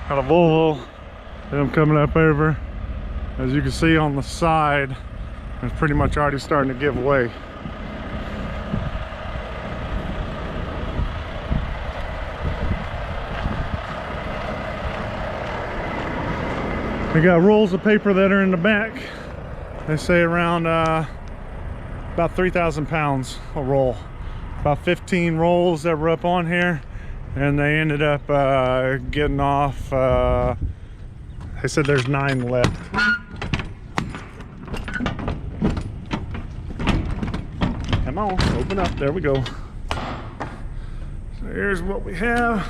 Got a Volvo, them coming up over. As you can see on the side, it's pretty much already starting to give way. We got rolls of paper that are in the back. They say around about 3,000 pounds a roll. About 15 rolls that were up on here, and they ended up getting off. They said there's 9 left. Come on, open up. There we go. So here's what we have.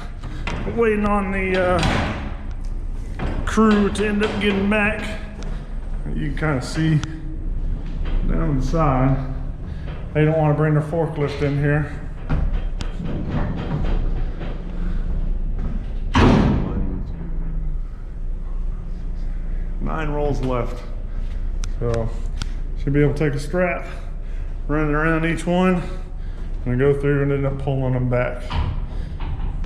We're waiting on the crew to end up getting back. You can kind of see down the side. They don't want to bring their forklift in here. 9 rolls left. So should be able to take a strap, run it around each one, and go through and end up pulling them back.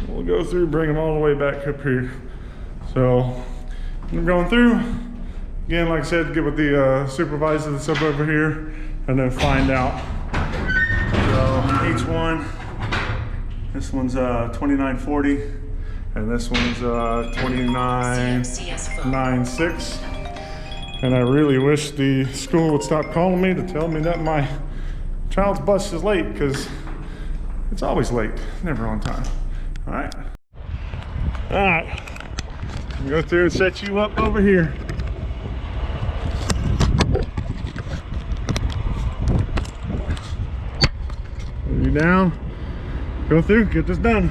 We'll go through, bring them all the way back up here. So I'm going through. Again, like I said, get with the supervisor that's up over here and then find out. So each one, this one's 2940 and this one's 2996. And I really wish the school would stop calling me to tell me that my child's bus is late, because it's always late, never on time. All right. All right. Go through and set you up over here. You down? Go through, get this done.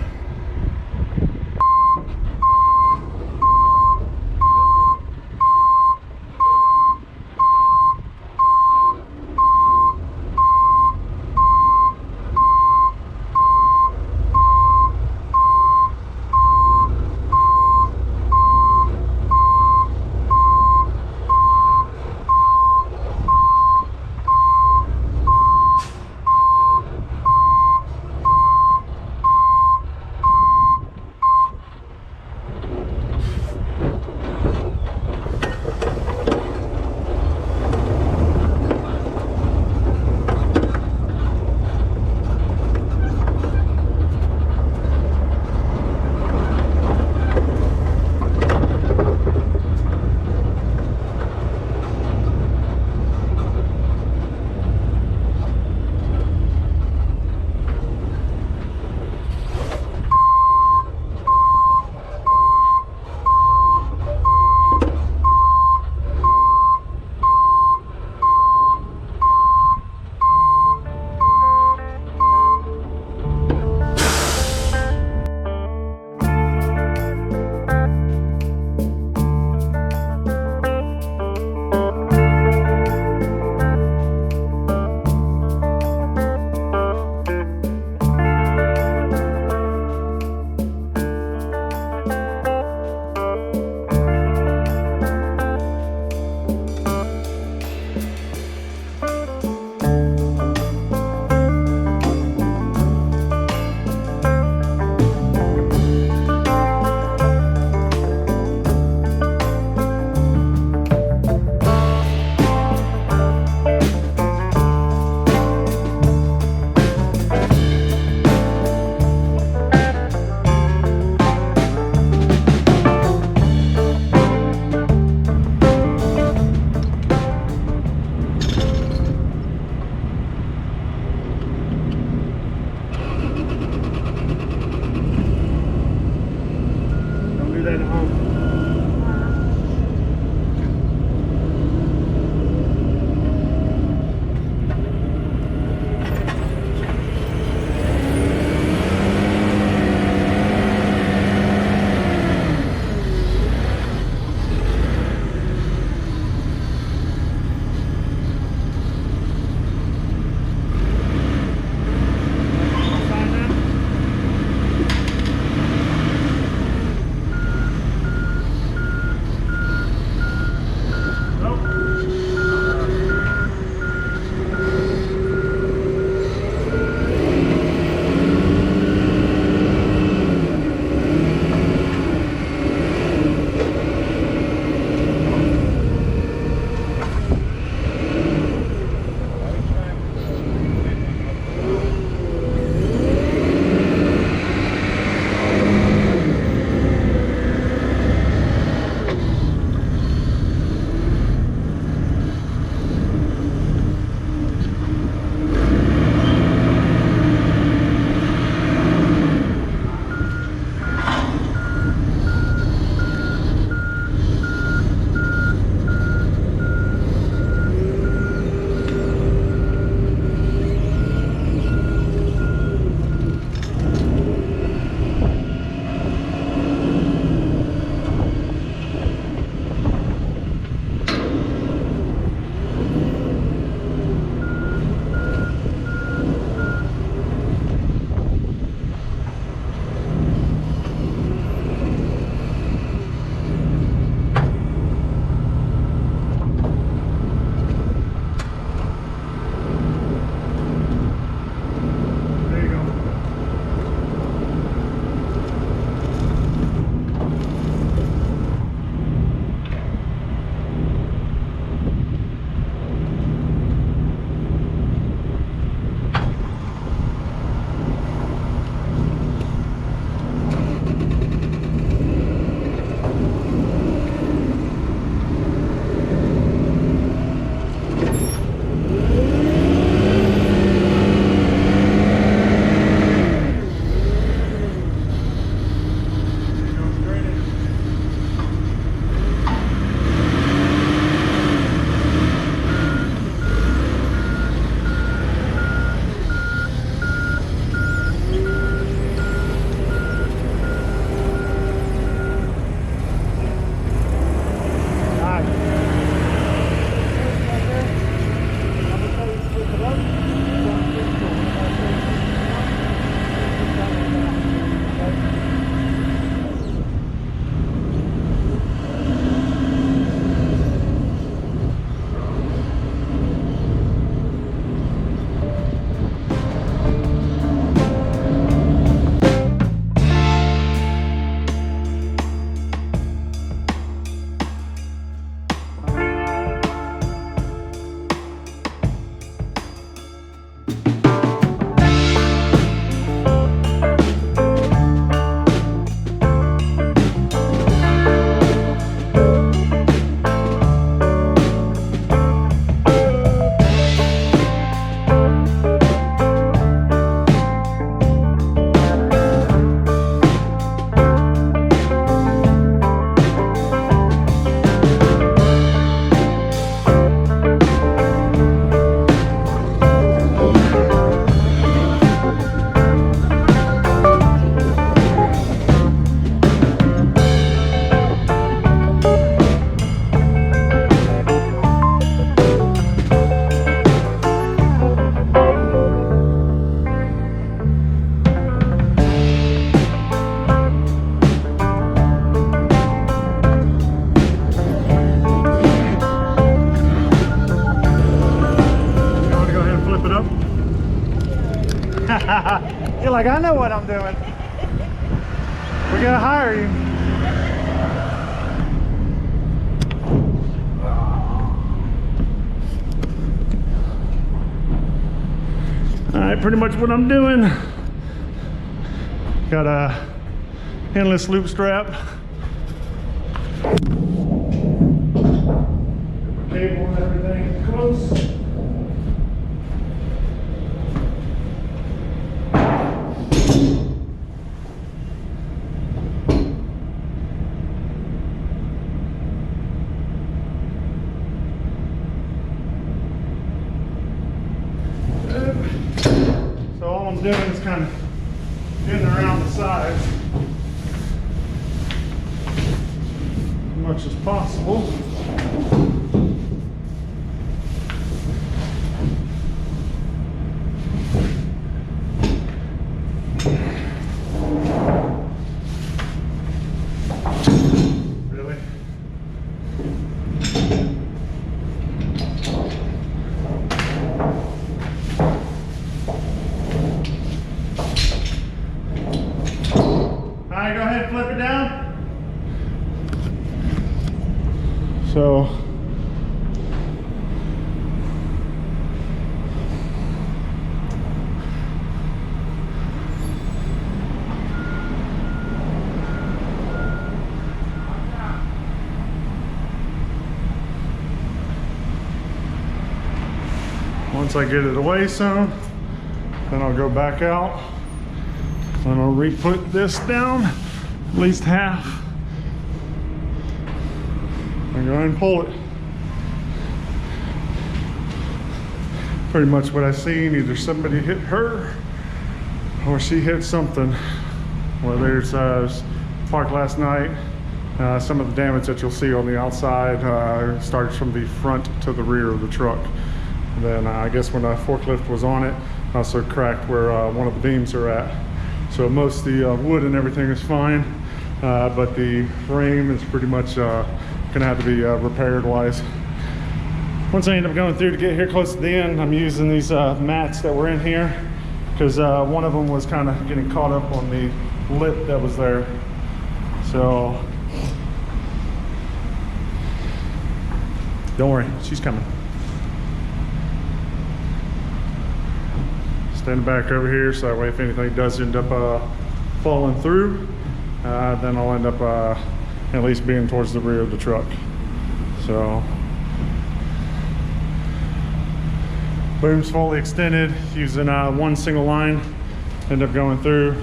like, I know what I'm doing. We gotta hire you. All right, pretty much what I'm doing. Got a endless loop strap. Cable and everything close. So all I'm doing is kind of getting around the sides as much as possible. Really? Alright, go ahead and flip it down. So once I get it away some, then I'll go back out and I'll re-put this down at least half and go ahead and pull it. Pretty much what I seen, either somebody hit her or she hit something, whether it's parked last night. Some of the damage that you'll see on the outside starts from the front to the rear of the truck. Then I guess when a forklift was on it, also cracked where one of the beams are at. So most of the wood and everything is fine, but the frame is pretty much gonna have to be repaired wise. Once I end up going through to get here close to the end, I'm using these mats that were in here because one of them was kind of getting caught up on the lip that was there. So don't worry, she's coming. Stand back over here so that way if anything does end up falling through, then I'll end up at least being towards the rear of the truck. So boom's fully extended using one single line. End up going through.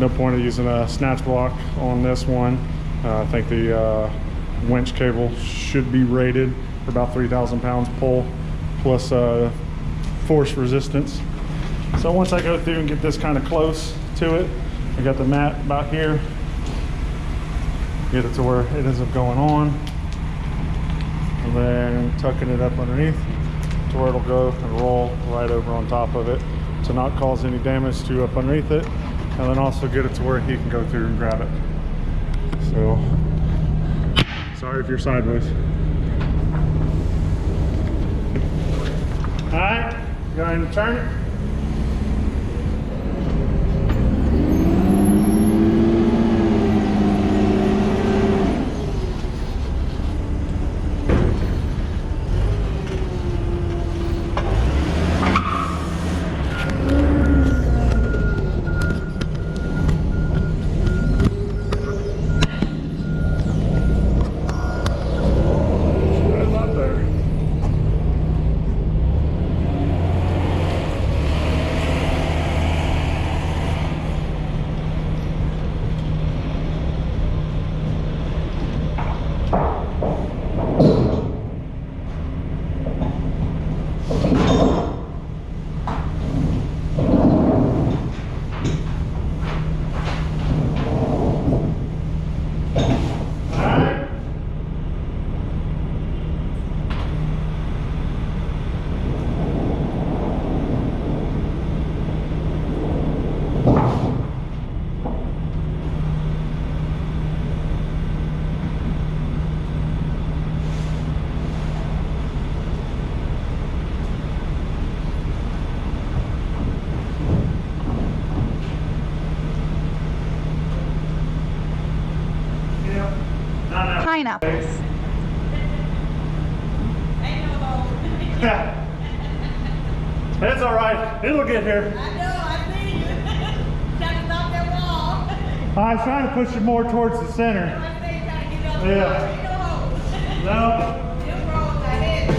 No point of using a snatch block on this one. I think the winch cable should be rated for about 3,000 pounds pull plus force resistance. So once I go through and get this kind of close to it, I got the mat about here, get it to where it ends up going on, and then tucking it up underneath to where it'll go and roll right over on top of it to not cause any damage to up underneath it, and then also get it to where he can go through and grab it. So sorry if you're sideways. All right. Go ahead and turn it. pineapples. It's all right. It'll get here. I know, I see you. Trying to stop that wall. I was trying to push it more towards the center. I say trying to get up Yeah. the No. Them rolls are heavy.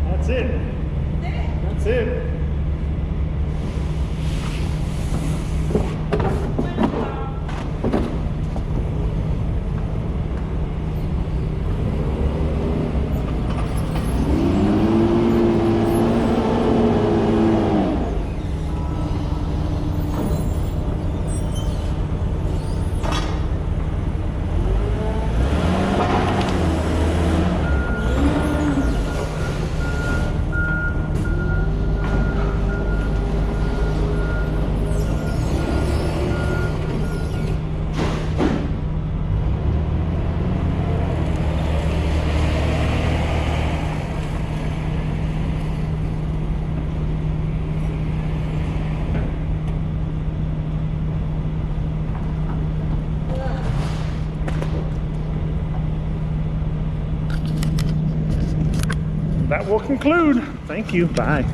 That's it. That will conclude. Thank you. Bye.